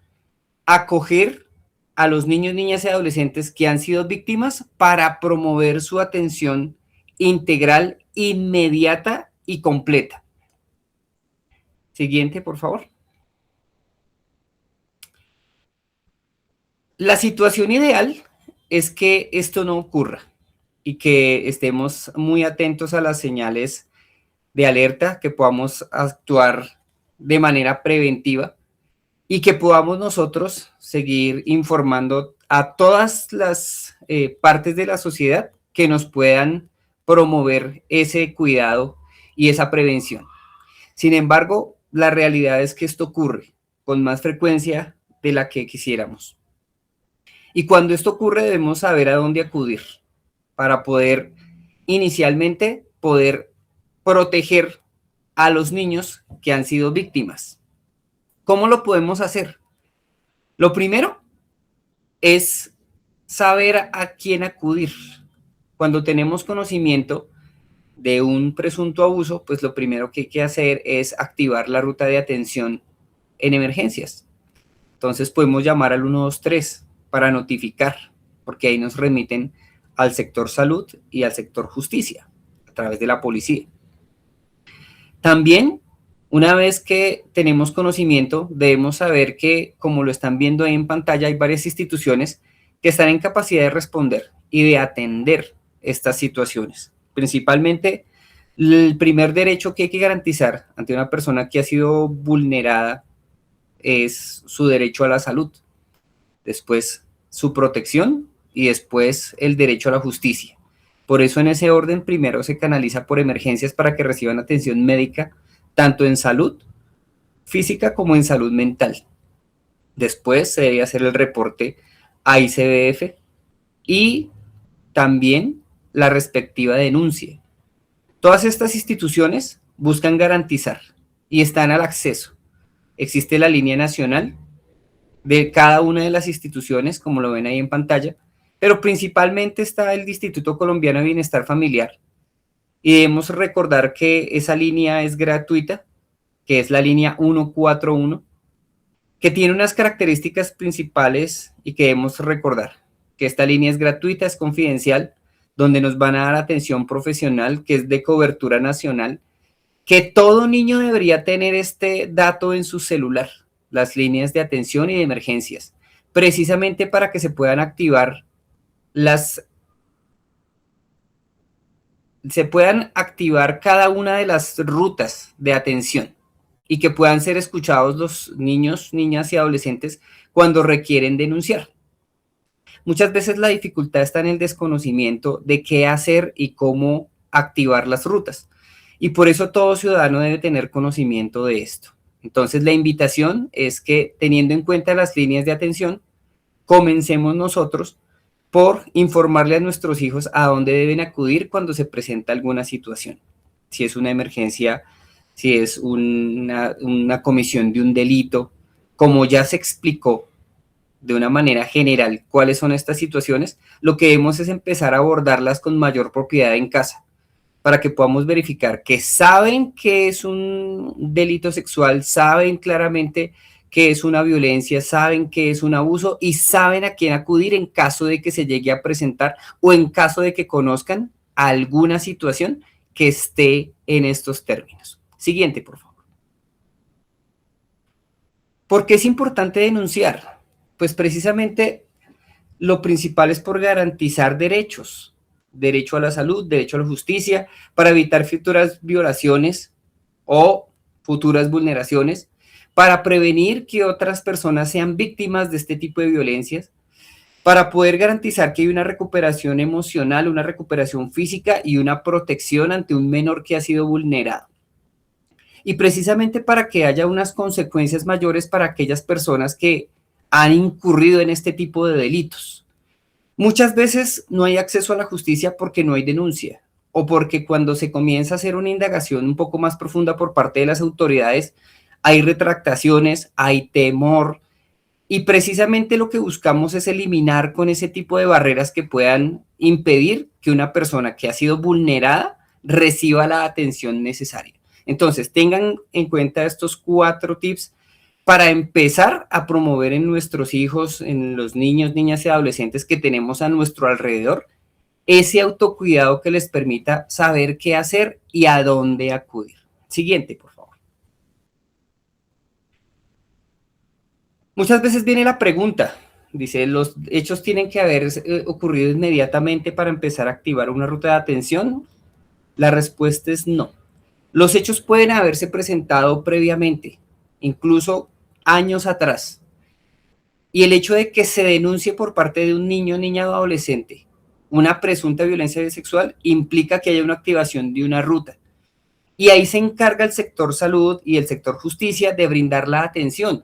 acoger a los niños, niñas y adolescentes que han sido víctimas para promover su atención integral, inmediata y completa. Siguiente, por favor. La situación ideal es que esto no ocurra y que estemos muy atentos a las señales de alerta, que podamos actuar de manera preventiva y que podamos nosotros seguir informando a todas las partes de la sociedad que nos puedan promover ese cuidado y esa prevención. Sin embargo, la realidad es que esto ocurre con más frecuencia de la que quisiéramos. Y cuando esto ocurre debemos saber a dónde acudir para poder inicialmente poder proteger a los niños que han sido víctimas. ¿Cómo lo podemos hacer? Lo primero es saber a quién acudir. Cuando tenemos conocimiento de un presunto abuso, pues lo primero que hay que hacer es activar la ruta de atención en emergencias. Entonces podemos llamar al 123 para notificar, porque ahí nos remiten al sector salud y al sector justicia, a través de la policía. También, una vez que tenemos conocimiento, debemos saber que, como lo están viendo ahí en pantalla, hay varias instituciones que están en capacidad de responder y de atender estas situaciones. Principalmente, el primer derecho que hay que garantizar ante una persona que ha sido vulnerada es su derecho a la salud. Después, su protección y después el derecho a la justicia. Por eso en ese orden primero se canaliza por emergencias para que reciban atención médica tanto en salud física como en salud mental. Después se debe hacer el reporte a ICBF y también la respectiva denuncia. Todas estas instituciones buscan garantizar y están al acceso. Existe la línea nacional de cada una de las instituciones, como lo ven ahí en pantalla, pero principalmente está el Instituto Colombiano de Bienestar Familiar. Y debemos recordar que esa línea es gratuita, que es la línea 141, que tiene unas características principales y que debemos recordar, que esta línea es gratuita, es confidencial, donde nos van a dar atención profesional, que es de cobertura nacional, que todo niño debería tener este dato en su celular, las líneas de atención y de emergencias, precisamente para que se puedan activar cada una de las rutas de atención y que puedan ser escuchados los niños, niñas y adolescentes cuando requieren denunciar. Muchas veces la dificultad está en el desconocimiento de qué hacer y cómo activar las rutas. Y por eso todo ciudadano debe tener conocimiento de esto. Entonces la invitación es que, teniendo en cuenta las líneas de atención, comencemos nosotros por informarle a nuestros hijos a dónde deben acudir cuando se presenta alguna situación. Si es una emergencia, si es una comisión de un delito, como ya se explicó de una manera general cuáles son estas situaciones, lo que debemos es empezar a abordarlas con mayor propiedad en casa, para que podamos verificar que saben que es un delito sexual, saben claramente que es una violencia, saben que es un abuso y saben a quién acudir en caso de que se llegue a presentar o en caso de que conozcan alguna situación que esté en estos términos. Siguiente, por favor. ¿Por qué es importante denunciar? Pues precisamente lo principal es por garantizar derechos, derecho a la salud, derecho a la justicia, para evitar futuras violaciones o futuras vulneraciones, para prevenir que otras personas sean víctimas de este tipo de violencias, para poder garantizar que hay una recuperación emocional, una recuperación física y una protección ante un menor que ha sido vulnerado. Y precisamente para que haya unas consecuencias mayores para aquellas personas que han incurrido en este tipo de delitos. Muchas veces no hay acceso a la justicia porque no hay denuncia o porque cuando se comienza a hacer una indagación un poco más profunda por parte de las autoridades, hay retractaciones, hay temor, y precisamente lo que buscamos es eliminar con ese tipo de barreras que puedan impedir que una persona que ha sido vulnerada reciba la atención necesaria. Entonces, tengan en cuenta estos 4 tips para empezar a promover en nuestros hijos, en los niños, niñas y adolescentes que tenemos a nuestro alrededor, ese autocuidado que les permita saber qué hacer y a dónde acudir. Siguiente, por favor. Muchas veces viene la pregunta, dice, ¿los hechos tienen que haber ocurrido inmediatamente para empezar a activar una ruta de atención? La respuesta es no. Los hechos pueden haberse presentado previamente, incluso años atrás. Y el hecho de que se denuncie por parte de un niño, niña o adolescente una presunta violencia sexual implica que haya una activación de una ruta. Y ahí se encarga el sector salud y el sector justicia de brindar la atención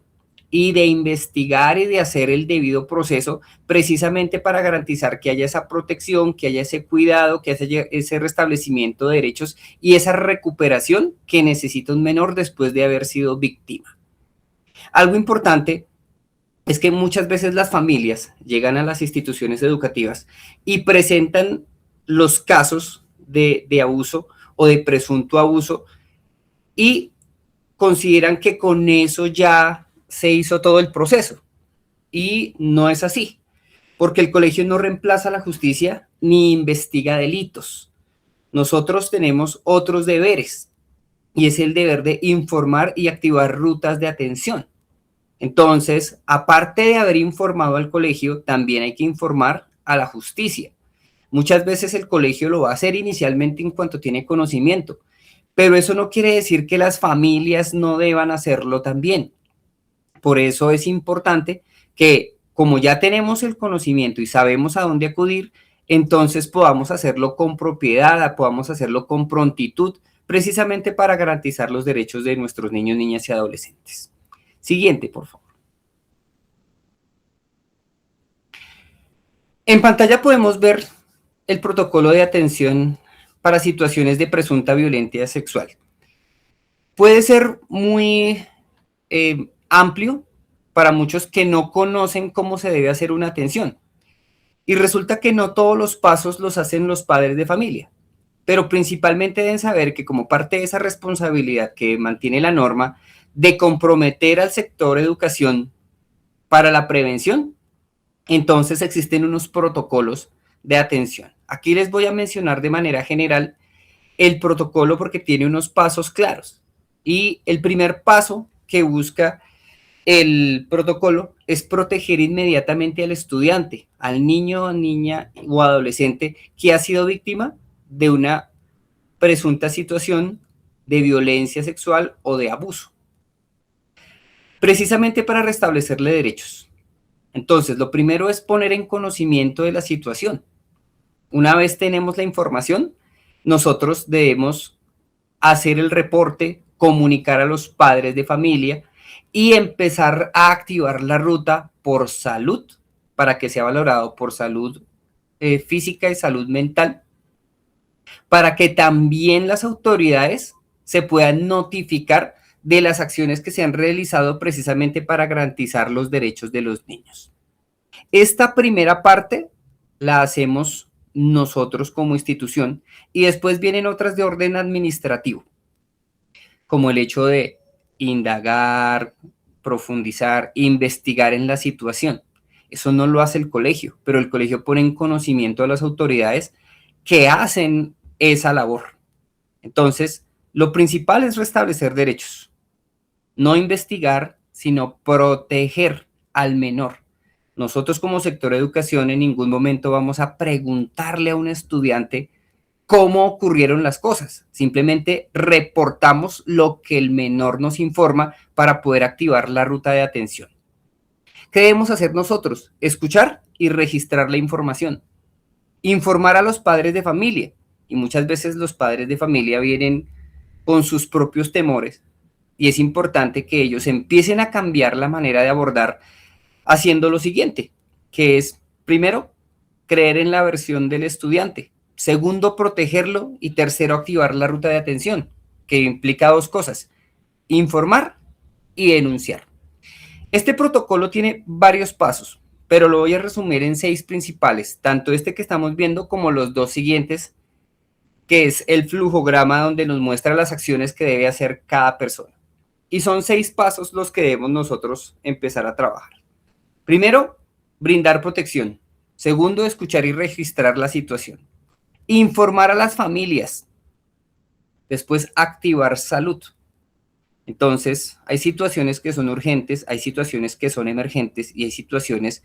y de investigar y de hacer el debido proceso precisamente para garantizar que haya esa protección, que haya ese cuidado, que haya ese restablecimiento de derechos y esa recuperación que necesita un menor después de haber sido víctima. Algo importante es que muchas veces las familias llegan a las instituciones educativas y presentan los casos de abuso o de presunto abuso y consideran que con eso ya se hizo todo el proceso. Y no es así, porque el colegio no reemplaza la justicia ni investiga delitos. Nosotros tenemos otros deberes y es el deber de informar y activar rutas de atención. Entonces, aparte de haber informado al colegio, también hay que informar a la justicia. Muchas veces el colegio lo va a hacer inicialmente en cuanto tiene conocimiento, pero eso no quiere decir que las familias no deban hacerlo también. Por eso es importante que, como ya tenemos el conocimiento y sabemos a dónde acudir, entonces podamos hacerlo con propiedad, podamos hacerlo con prontitud, precisamente para garantizar los derechos de nuestros niños, niñas y adolescentes. Siguiente, por favor. En pantalla podemos ver el protocolo de atención para situaciones de presunta violencia sexual. Puede ser muy amplio para muchos que no conocen cómo se debe hacer una atención. Y resulta que no todos los pasos los hacen los padres de familia, pero principalmente deben saber que como parte de esa responsabilidad que mantiene la norma de comprometer al sector educación para la prevención, entonces existen unos protocolos de atención. Aquí les voy a mencionar de manera general el protocolo porque tiene unos pasos claros. Y el primer paso que busca el protocolo es proteger inmediatamente al estudiante, al niño, niña o adolescente que ha sido víctima de una presunta situación de violencia sexual o de abuso, precisamente para restablecerle derechos. Entonces, lo primero es poner en conocimiento de la situación. Una vez tenemos la información, nosotros debemos hacer el reporte, comunicar a los padres de familia y empezar a activar la ruta por salud, para que sea valorado por salud física y salud mental, para que también las autoridades se puedan notificar de las acciones que se han realizado precisamente para garantizar los derechos de los niños. Esta primera parte la hacemos nosotros como institución y después vienen otras de orden administrativo, como el hecho de indagar, profundizar, investigar en la situación. Eso no lo hace el colegio, pero el colegio pone en conocimiento a las autoridades que hacen esa labor. Entonces, lo principal es restablecer derechos, no investigar, sino proteger al menor. Nosotros como sector de educación en ningún momento vamos a preguntarle a un estudiante cómo ocurrieron las cosas. Simplemente reportamos lo que el menor nos informa para poder activar la ruta de atención. ¿Qué debemos hacer nosotros? Escuchar y registrar la información. Informar a los padres de familia. Y muchas veces los padres de familia vienen con sus propios temores. Y es importante que ellos empiecen a cambiar la manera de abordar haciendo lo siguiente, que es, primero, creer en la versión del estudiante. Segundo, protegerlo. Y tercero, activar la ruta de atención, que implica dos cosas: informar y denunciar. Este protocolo tiene varios pasos, pero lo voy a resumir en 6 principales, tanto este que estamos viendo como los 2 siguientes, que es el flujograma donde nos muestra las acciones que debe hacer cada persona. Y son 6 pasos los que debemos nosotros empezar a trabajar. Primero, brindar protección. Segundo, escuchar y registrar la situación. Informar a las familias. Después, activar salud. Entonces, hay situaciones que son urgentes, hay situaciones que son emergentes y hay situaciones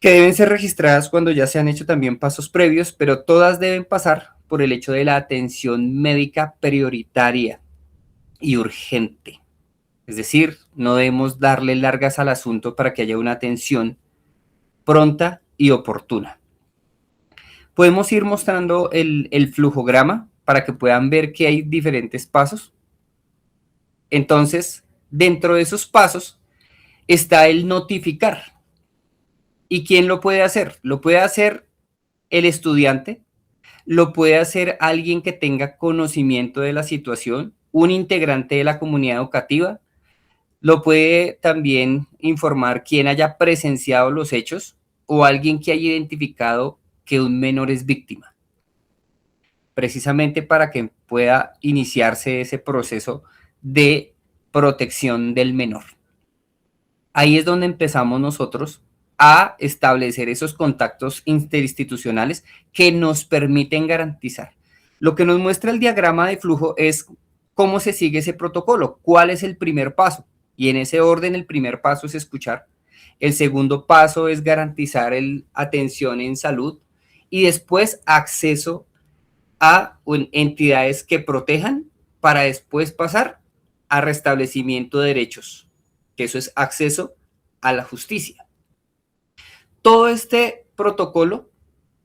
que deben ser registradas cuando ya se han hecho también pasos previos, pero todas deben pasar por el hecho de la atención médica prioritaria y urgente. Es decir, no debemos darle largas al asunto para que haya una atención pronta y oportuna. Podemos ir mostrando el flujograma para que puedan ver que hay diferentes pasos. Entonces, dentro de esos pasos está el notificar. ¿Y quién lo puede hacer? Lo puede hacer el estudiante, lo puede hacer alguien que tenga conocimiento de la situación, un integrante de la comunidad educativa, lo puede también informar quien haya presenciado los hechos o alguien que haya identificado que un menor es víctima, precisamente para que pueda iniciarse ese proceso de protección del menor. Ahí es donde empezamos nosotros a establecer esos contactos interinstitucionales que nos permiten garantizar. Lo que nos muestra el diagrama de flujo es cómo se sigue ese protocolo, cuál es el primer paso. Y en ese orden, el primer paso es escuchar. El segundo paso es garantizar atención en salud y después acceso a entidades que protejan para después pasar a restablecimiento de derechos, que eso es acceso a la justicia. Todo este protocolo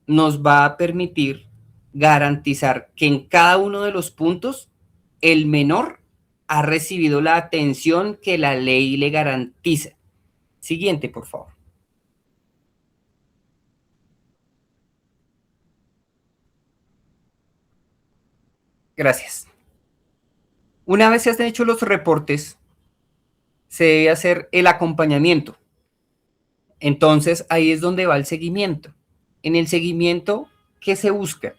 nos va a permitir garantizar que en cada uno de los puntos el menor ha recibido la atención que la ley le garantiza. Siguiente, por favor. Gracias. Una vez se han hecho los reportes, se debe hacer el acompañamiento. Entonces, ahí es donde va el seguimiento. En el seguimiento, ¿qué se busca?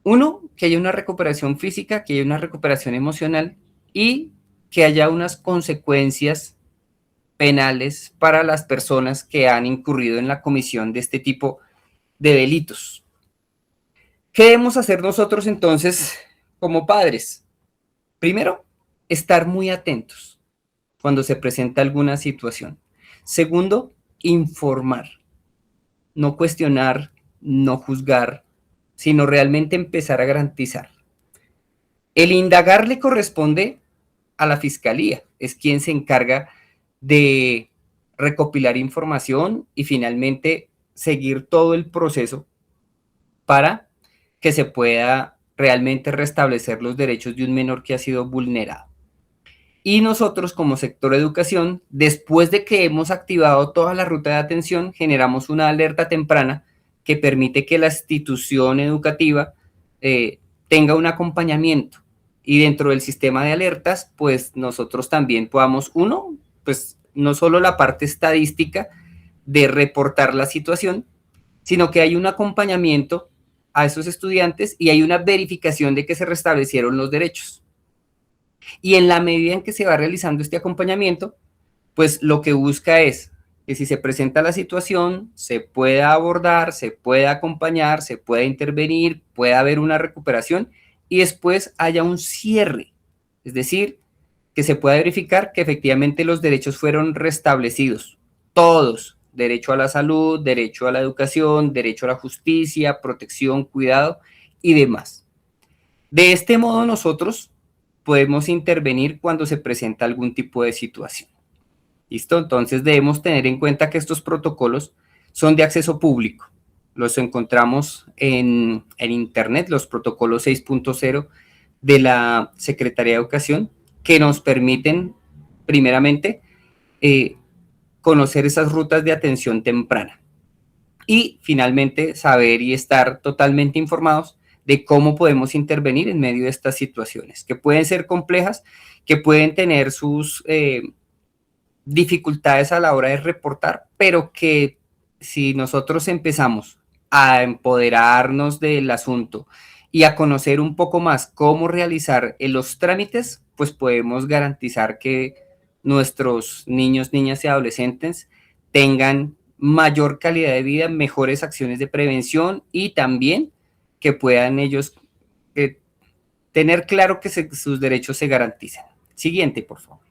Uno, que haya una recuperación física, que haya una recuperación emocional y que haya unas consecuencias penales para las personas que han incurrido en la comisión de este tipo de delitos. ¿Qué debemos hacer nosotros entonces como padres? Primero, estar muy atentos cuando se presenta alguna situación. Segundo, informar, no cuestionar, no juzgar, sino realmente empezar a garantizar. El indagar le corresponde a la fiscalía, es quien se encarga de recopilar información y finalmente seguir todo el proceso para que se pueda realmente restablecer los derechos de un menor que ha sido vulnerado. Y nosotros como sector de educación, después de que hemos activado toda la ruta de atención, generamos una alerta temprana que permite que la institución educativa tenga un acompañamiento. Y dentro del sistema de alertas, pues nosotros también podamos, uno, pues no solo la parte estadística de reportar la situación, sino que hay un acompañamiento a esos estudiantes y hay una verificación de que se restablecieron los derechos. Y en la medida en que se va realizando este acompañamiento, pues lo que busca es que si se presenta la situación, se pueda abordar, se pueda acompañar, se pueda intervenir, pueda haber una recuperación y después haya un cierre. Es decir, que se pueda verificar que efectivamente los derechos fueron restablecidos, todos, derecho a la salud, derecho a la educación, derecho a la justicia, protección, cuidado y demás. De este modo nosotros podemos intervenir cuando se presenta algún tipo de situación. ¿Listo? Entonces debemos tener en cuenta que estos protocolos son de acceso público. Los encontramos en Internet, los protocolos 6.0 de la Secretaría de Educación, que nos permiten, primeramente, conocer esas rutas de atención temprana y, finalmente, saber y estar totalmente informados de cómo podemos intervenir en medio de estas situaciones, que pueden ser complejas, que pueden tener sus dificultades a la hora de reportar, pero que si nosotros empezamos a empoderarnos del asunto y a conocer un poco más cómo realizar los trámites, pues podemos garantizar que nuestros niños, niñas y adolescentes tengan mayor calidad de vida, mejores acciones de prevención y también que puedan ellos tener claro que sus derechos se garantizan. Siguiente, por favor.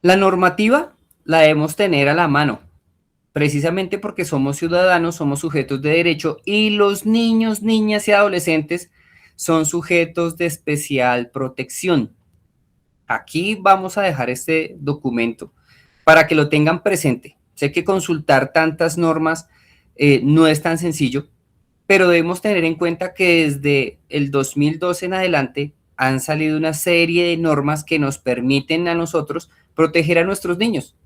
La normativa la debemos tener a la mano, precisamente porque somos ciudadanos, somos sujetos de derecho y los niños, niñas y adolescentes son sujetos de especial protección. Aquí vamos a dejar este documento para que lo tengan presente. Sé que consultar tantas normas no es tan sencillo, pero debemos tener en cuenta que desde el 2012 en adelante han salido una serie de normas que nos permiten a nosotros proteger a nuestros niños.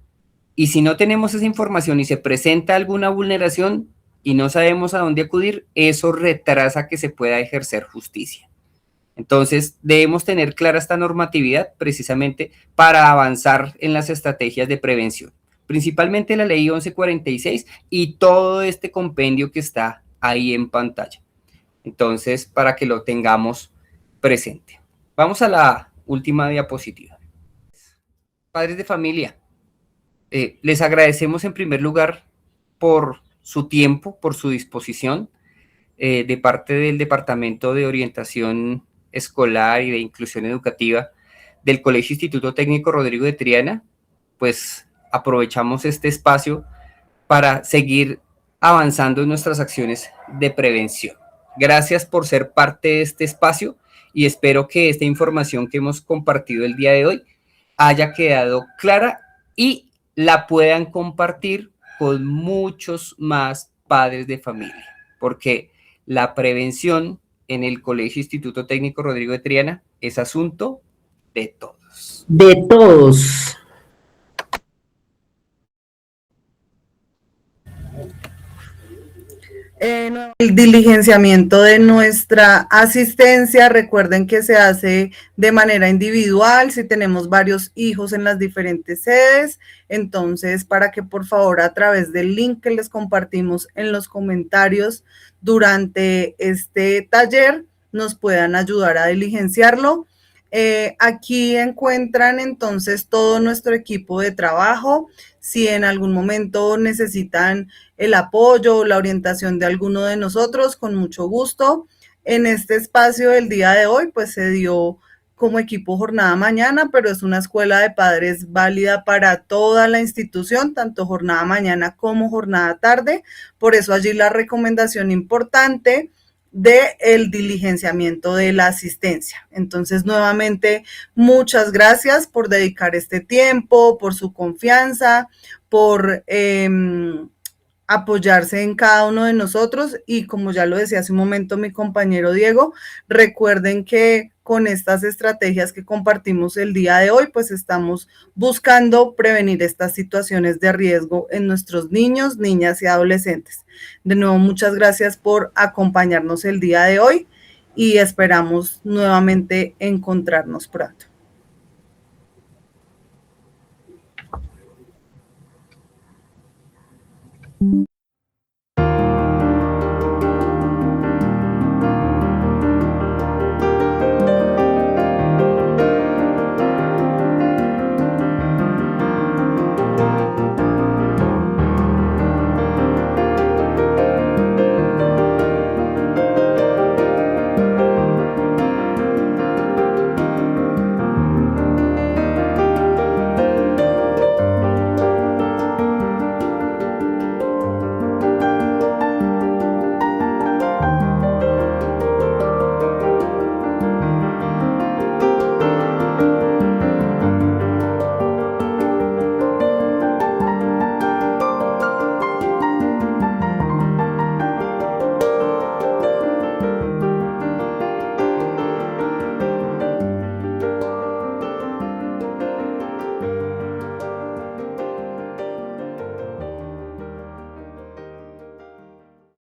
Y si no tenemos esa información y se presenta alguna vulneración y no sabemos a dónde acudir, eso retrasa que se pueda ejercer justicia. Entonces, debemos tener clara esta normatividad precisamente para avanzar en las estrategias de prevención, principalmente la ley 1146 y todo este compendio que está ahí en pantalla. Entonces, para que lo tengamos presente. Vamos a la última diapositiva. Padres de familia, les agradecemos en primer lugar por su tiempo, por su disposición de parte del Departamento de Orientación Escolar y de Inclusión Educativa del Colegio Instituto Técnico Rodrigo de Triana. Pues aprovechamos este espacio para seguir avanzando en nuestras acciones de prevención. Gracias por ser parte de este espacio y espero que esta información que hemos compartido el día de hoy haya quedado clara y la puedan compartir con muchos más padres de familia, porque la prevención en el Colegio Instituto Técnico Rodrigo de Triana es asunto de todos. De todos. El diligenciamiento de nuestra asistencia, recuerden que se hace de manera individual si tenemos varios hijos en las diferentes sedes, entonces para que por favor a través del link que les compartimos en los comentarios durante este taller nos puedan ayudar a diligenciarlo. Aquí encuentran entonces todo nuestro equipo de trabajo. Si en algún momento necesitan el apoyo o la orientación de alguno de nosotros, con mucho gusto. En este espacio del día de hoy, pues se dio como equipo jornada mañana, pero es una escuela de padres válida para toda la institución, tanto jornada mañana como jornada tarde. Por eso allí la recomendación importante del diligenciamiento de la asistencia. Entonces, nuevamente, muchas gracias por dedicar este tiempo, por su confianza, por apoyarse en cada uno de nosotros y como ya lo decía hace un momento mi compañero Diego, recuerden que con estas estrategias que compartimos el día de hoy, pues estamos buscando prevenir estas situaciones de riesgo en nuestros niños, niñas y adolescentes. De nuevo, muchas gracias por acompañarnos el día de hoy y esperamos nuevamente encontrarnos pronto.